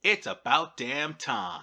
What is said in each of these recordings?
It's about damn time.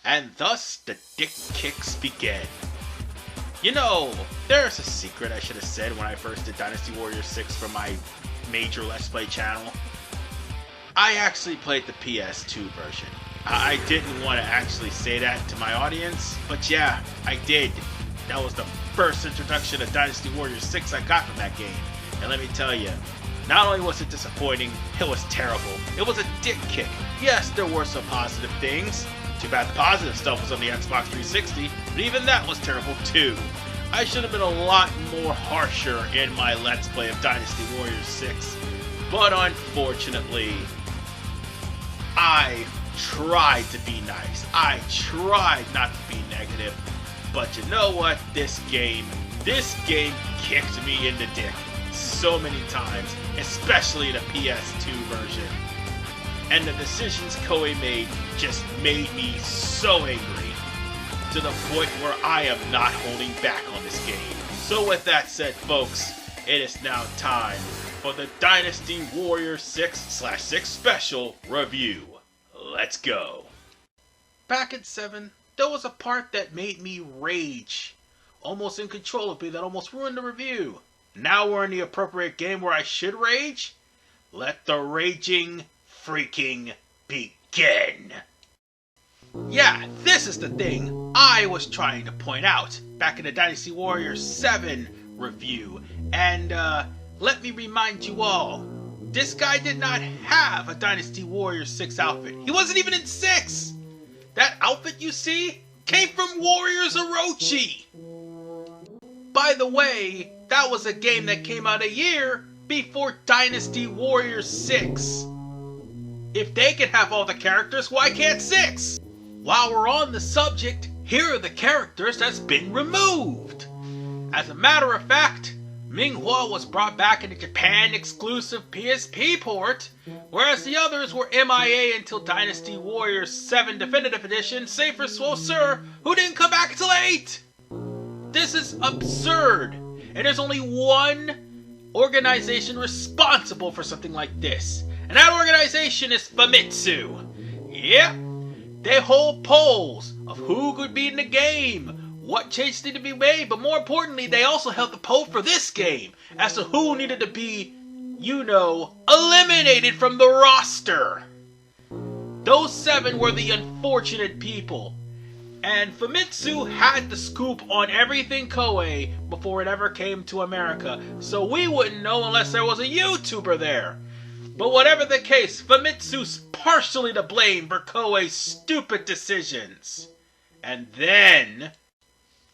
And thus the dick kicks begin. You know, there's a secret I should have said when I first did Dynasty Warriors 6 for my major Let's Play channel. I actually played the PS2 version. I didn't want to actually say that to my audience, but yeah, I did. That was the first introduction to Dynasty Warriors 6 I got from that game. And let me tell you, not only was it disappointing, it was terrible. It was a dick kick. Yes, there were some positive things. Too bad the positive stuff was on the Xbox 360, but even that was terrible too. I should have been a lot more harsher in my Let's Play of Dynasty Warriors 6, but unfortunately, I tried to be nice. I tried not to be negative, but you know what? This game kicked me in the dick so many times, especially the PS2 version. And the decisions Koei made just made me so angry, to the point where I am not holding back on this game. So with that said, folks, it is now time for the Dynasty Warriors 6/6 Special Review. Let's go. Back at 7, there was a part that made me rage, almost uncontrollably, that almost ruined the review. Now we're in the appropriate game where I should rage. Let the raging freaking begin. Yeah, this is the thing I was trying to point out back in the Dynasty Warriors 7 review. And let me remind you all, this guy did not have a Dynasty Warriors 6 outfit. He wasn't even in 6! That outfit you see came from Warriors Orochi! By the way, that was a game that came out a year before Dynasty Warriors 6. If they can have all the characters, why can't 6? While we're on the subject, here are the characters that's been removed. As a matter of fact, Minghua was brought back in the Japan exclusive PSP port, whereas the others were MIA until Dynasty Warriors 7 Definitive Edition, save for Swosur, who didn't come back until 8! This is absurd, and there's only one organization responsible for something like this. And that organization is Famitsu. Yep, they hold polls of who could be in the game, what changes need to be made, but more importantly, they also held the poll for this game as to who needed to be, you know, eliminated from the roster. Those 7 were the unfortunate people. And Famitsu had the scoop on everything Koei before it ever came to America, so we wouldn't know unless there was a YouTuber there. But whatever the case, Famitsu's partially to blame for Koei's stupid decisions. And then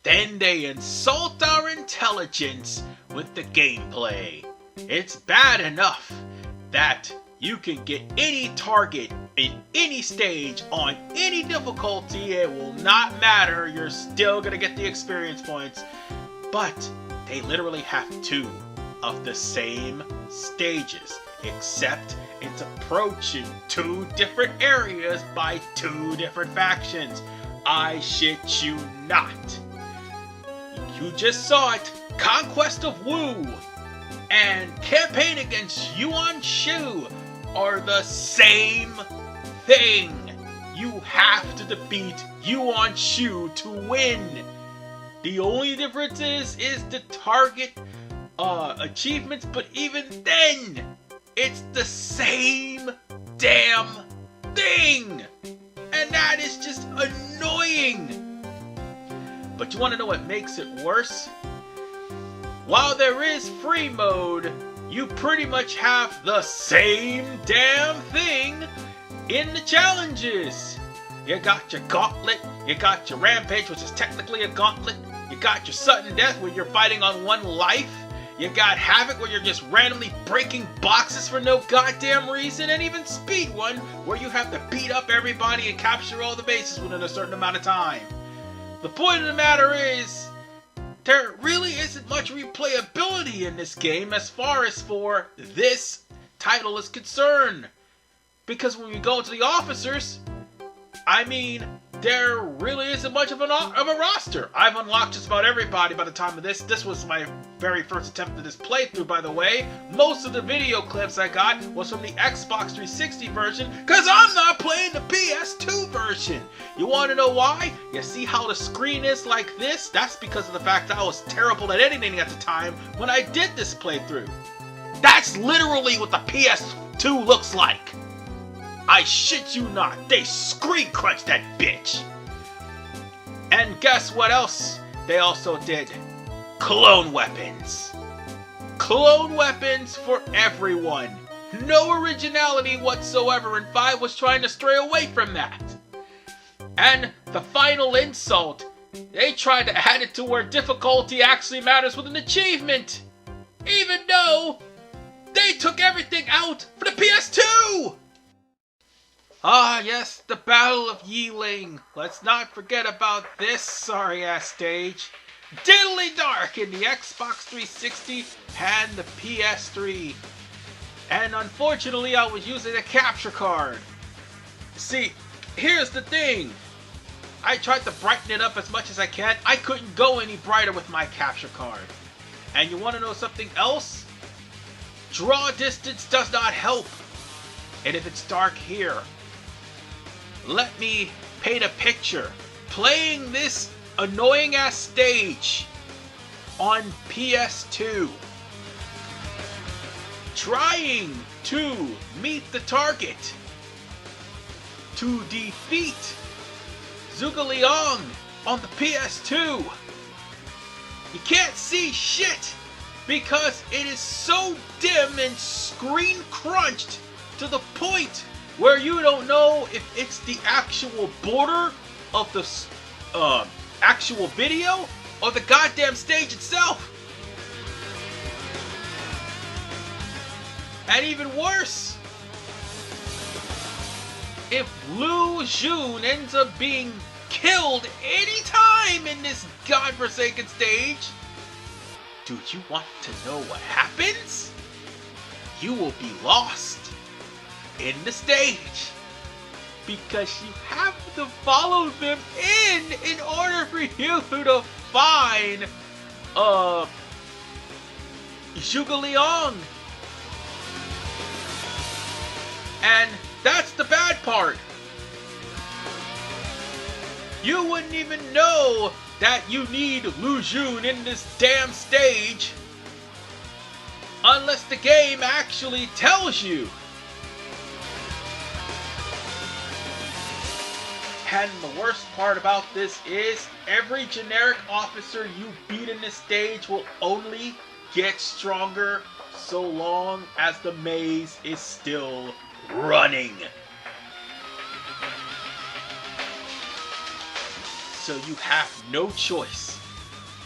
they insult our intelligence with the gameplay. It's bad enough that you can get any target in any stage on any difficulty, it will not matter, you're still gonna get the experience points. But they literally have 2 of the same stages, except it's approaching 2 different areas by 2 different factions. I shit you not. You just saw it. Conquest of Wu and Campaign Against Yuan Shu are the same thing. You have to defeat Yuan Shu to win. The only difference is the target achievements, but even then, it's the same damn thing! And that is just annoying! But you want to know what makes it worse? While there is free mode, you pretty much have the same damn thing in the challenges. You got your Gauntlet, you got your Rampage, which is technically a Gauntlet, you got your Sudden Death where you're fighting on one life, you got Havoc where you're just randomly breaking boxes for no goddamn reason, and even Speed 1 where you have to beat up everybody and capture all the bases within a certain amount of time. The point of the matter is, there really isn't much replayability in this game as far as for this title is concerned. Because when we go to the officers, I mean, there really isn't much of a roster. I've unlocked just about everybody by the time of this. This was my very first attempt at this playthrough, by the way. Most of the video clips I got was from the Xbox 360 version, because I'm not playing the PS2 version. You want to know why? You see how the screen is like this? That's because of the fact that I was terrible at editing at the time when I did this playthrough. That's literally what the PS2 looks like. I shit you not, they screen crunched that bitch! And guess what else they also did? Clone weapons. Clone weapons for everyone. No originality whatsoever, and 5 was trying to stray away from that. And the final insult, they tried to add it to where difficulty actually matters with an achievement. Even though they took everything out for the PS2! Ah, yes, the Battle of Yiling. Let's not forget about this sorry-ass stage. Diddly dark in the Xbox 360 and the PS3. And unfortunately, I was using a capture card. See, here's the thing. I tried to brighten it up as much as I can. I couldn't go any brighter with my capture card. And you want to know something else? Draw distance does not help. And if it's dark here, let me paint a picture. Playing this annoying ass stage on PS2, trying to meet the target to defeat Zhuge Liang on the PS2. You can't see shit because it is so dim and screen crunched to the point where you don't know if it's the actual border of the actual video or the goddamn stage itself. And even worse, if Lu Xun ends up being killed any time in this godforsaken stage, do you want to know what happens? You will be lost in the stage, because you have to follow them in order for you to find Zhuge Liang. And that's the bad part. You wouldn't even know that you need Lu Xun in this damn stage unless the game actually tells you. And the worst part about this is every generic officer you beat in this stage will only get stronger so long as the maze is still running. So you have no choice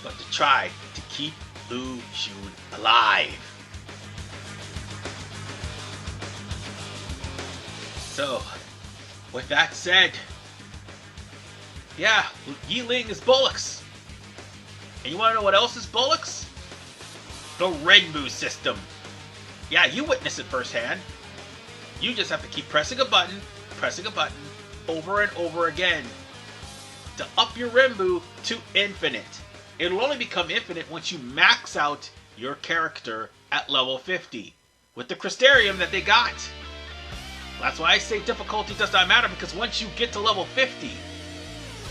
but to try to keep Lu Xun alive. So, with that said, yeah, Yiling is bullocks. And you want to know what else is bullocks? The Renbu system. Yeah, you witness it firsthand. You just have to keep pressing a button, over and over again to up your Renbu to infinite. It'll only become infinite once you max out your character at level 50 with the Crystarium that they got. That's why I say difficulty does not matter, because once you get to level 50,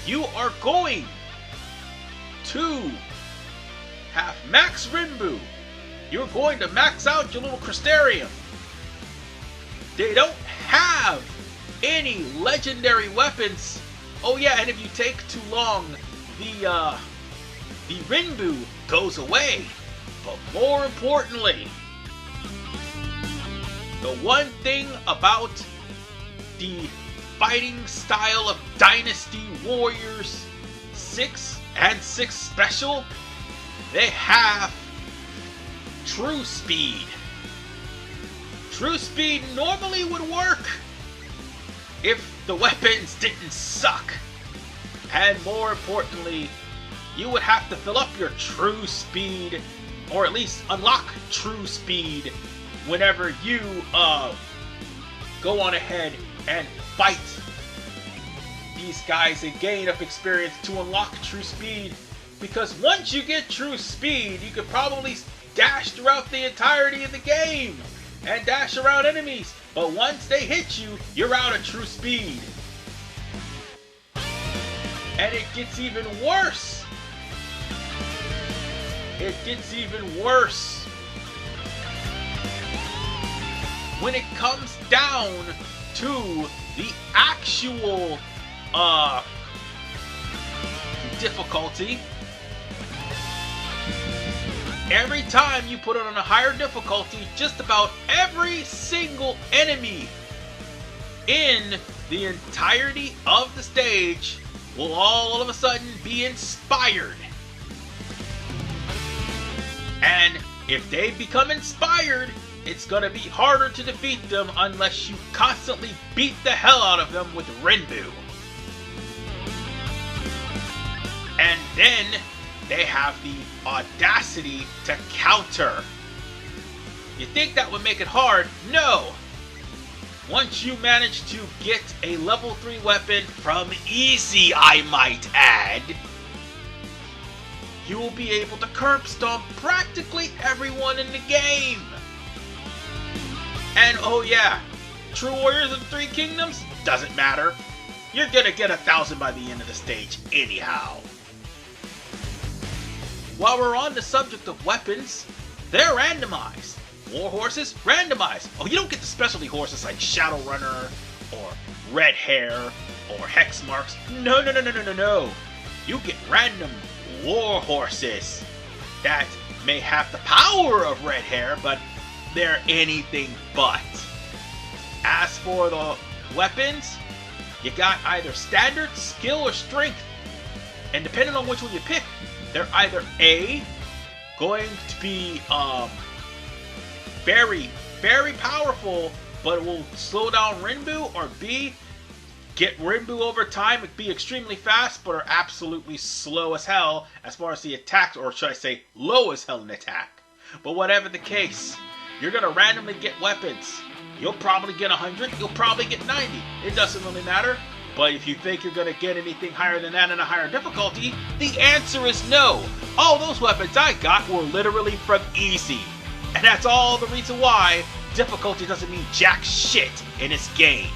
you are going to have max Renbu. You're going to max out your little Crystarium. They don't have any legendary weapons. Oh yeah, and if you take too long, the Renbu goes away. But more importantly, the one thing about the fighting style of Dynasty Warriors 6 and 6 Special, they have True Speed. True Speed normally would work if the weapons didn't suck. And more importantly, you would have to fill up your True Speed, or at least unlock True Speed, whenever you go on ahead and fight these guys and gain enough experience to unlock True Speed. Because once you get True Speed, you could probably dash throughout the entirety of the game and dash around enemies. But once they hit you, you're out of True Speed. And it gets even worse. It gets even worse when it comes down to the actual difficulty. Every time you put it on a higher difficulty, just about every single enemy in the entirety of the stage will all of a sudden be inspired. And if they become inspired, it's gonna be harder to defeat them unless you constantly beat the hell out of them with Renbu. And then they have the audacity to counter. You think that would make it hard? No! Once you manage to get a level 3 weapon from easy, I might add, you will be able to curb stomp practically everyone in the game. And oh yeah, True Warriors of the Three Kingdoms? Doesn't matter. You're gonna get 1,000 by the end of the stage anyhow. While we're on the subject of weapons, they're randomized. War horses, randomized. Oh, you don't get the specialty horses like Shadow Runner, or Red Hair, or Hex Marks. No. You get random war horses that may have the power of Red Hair, but they're anything but. As for the weapons, you got either standard, skill, or strength. And depending on which one you pick, they're either A, going to be very, very powerful, but it will slow down Renbu, or B, get Renbu over time and be extremely fast, but are absolutely slow as hell as far as the attacks, or should I say, low as hell in attack. But whatever the case, you're gonna randomly get weapons. You'll probably get 100, you'll probably get 90. It doesn't really matter. But if you think you're gonna get anything higher than that in a higher difficulty, the answer is no. All those weapons I got were literally from easy. And that's all the reason why difficulty doesn't mean jack shit in this game.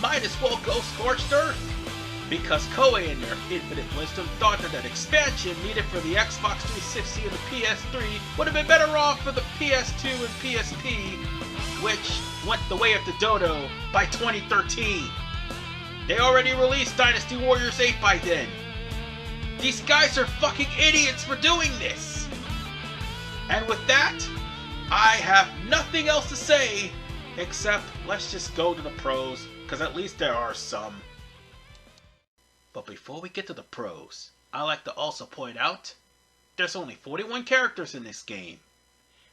Might as well go Scorched Earth, because Koei in their infinite wisdom thought that expansion needed for the Xbox 360 and the PS3 would have been better off for the PS2 and PSP, which went the way of the dodo by 2013. They already released Dynasty Warriors 8 by then. These guys are fucking idiots for doing this. And with that, I have nothing else to say except let's just go to the pros, because at least there are some. But before we get to the pros, I like to also point out there's only 41 characters in this game,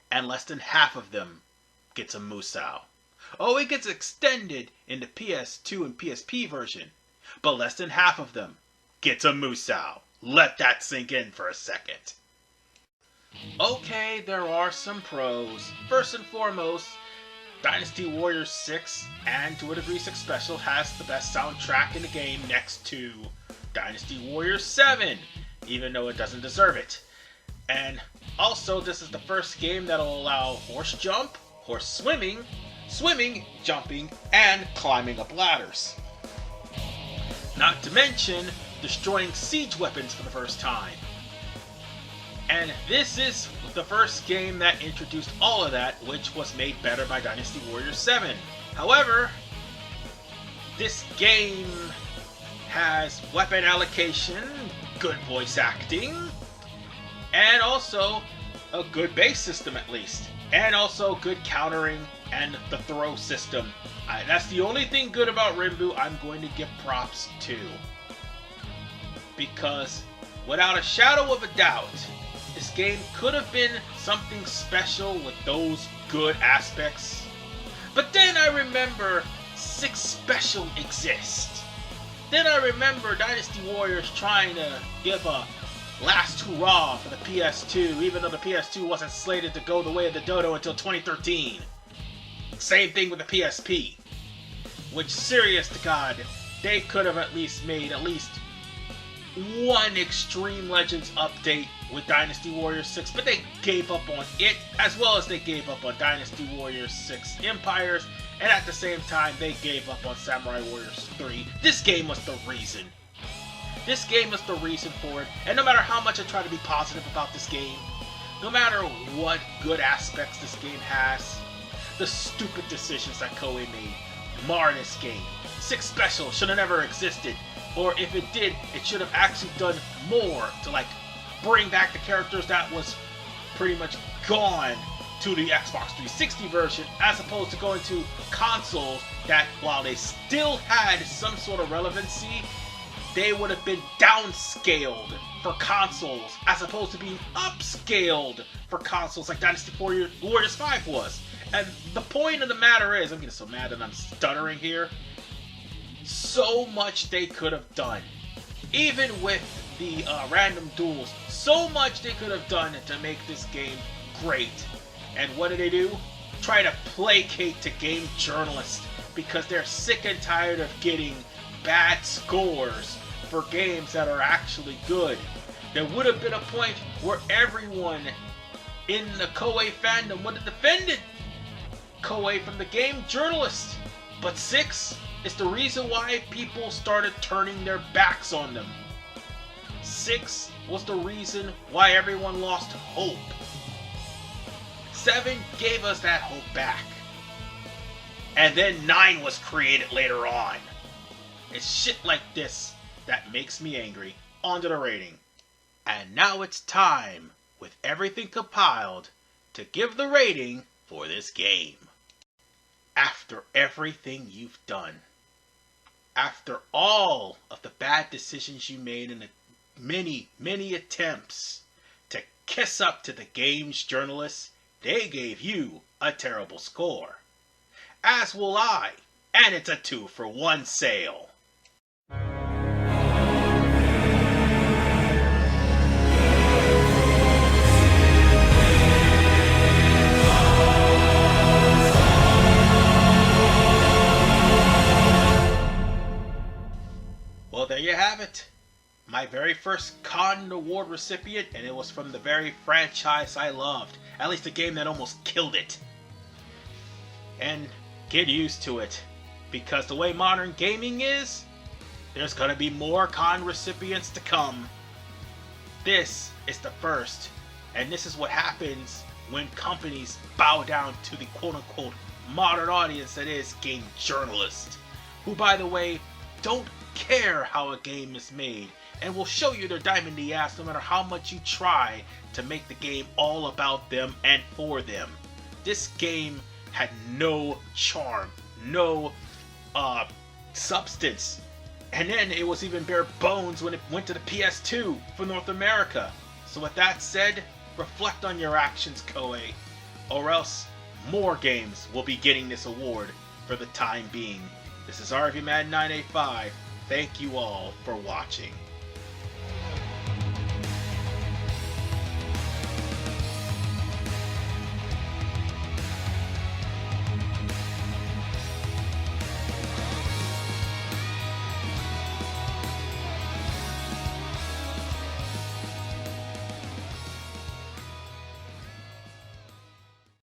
and less than half of them gets a Musou. Oh, it gets extended in the PS2 and PSP version, but less than half of them gets a Musou. Let that sink in for a second. Okay, there are some pros. First and foremost, Dynasty Warriors 6 and to a degree 6 Special has the best soundtrack in the game next to Dynasty Warriors 7, even though it doesn't deserve it. And also, this is the first game that'll allow horse jump, horse swimming, jumping, and climbing up ladders. Not to mention destroying siege weapons for the first time. And this is the first game that introduced all of that, which was made better by Dynasty Warriors 7. However, this game has weapon allocation, good voice acting, and also a good base system at least. and also good countering and the throw system. That's the only thing good about Rimbu I'm going to give props to. Because without a shadow of a doubt, this game could have been something special with those good aspects. But then I remember 6 Special exist. Then I remember Dynasty Warriors trying to give a last hurrah for the PS2, even though the PS2 wasn't slated to go the way of the dodo until 2013. Same thing with the PSP. Which, serious to God, they could have at least made at least one Extreme Legends update with Dynasty Warriors 6, but they gave up on it, as well as they gave up on Dynasty Warriors 6 Empires, and at the same time they gave up on Samurai Warriors 3. This game was the reason. This game was the reason for it, and no matter how much I try to be positive about this game, no matter what good aspects this game has, the stupid decisions that Koei made mar this game. 6 Special should have never existed, or if it did, it should have actually done more to like bring back the characters that was pretty much gone to the Xbox 360 version, as opposed to going to consoles that, while they still had some sort of relevancy, they would have been downscaled for consoles, as opposed to being upscaled for consoles like Dynasty Warriors 5 was. And the point of the matter is, I'm getting so mad that I'm stuttering here, so much they could have done. Even with the random duels, so much they could have done to make this game great. And what do they do? Try to placate to game journalists because they're sick and tired of getting bad scores for games that are actually good. There would have been a point where everyone in the Koei fandom would have defended Koei from the game journalists. But 6 is the reason why people started turning their backs on them. 6 was the reason why everyone lost hope. 7 gave us that hope back. And then 9 was created later on. It's shit like this that makes me angry. On to the rating. And now it's time, with everything compiled, to give the rating for this game. After everything you've done, after all of the bad decisions you made in the many attempts to kiss up to the game's journalists, they gave you a terrible score. As will I, and it's a 2-for-1 sale. Well, there you have it. My very first Con Award recipient, and it was from the very franchise I loved. At least a game that almost killed it. And get used to it, because the way modern gaming is, there's gonna be more Con recipients to come. This is the first, and this is what happens when companies bow down to the quote-unquote modern audience that is game journalists, who, by the way, don't care how a game is made and will show you their diamond in the ass no matter how much you try to make the game all about them and for them. This game had no charm, no substance, and then it was even bare bones when it went to the PS2 for North America. So with that said, reflect on your actions, Koei, or else more games will be getting this award for the time being. This is RVMad985. Thank you all for watching.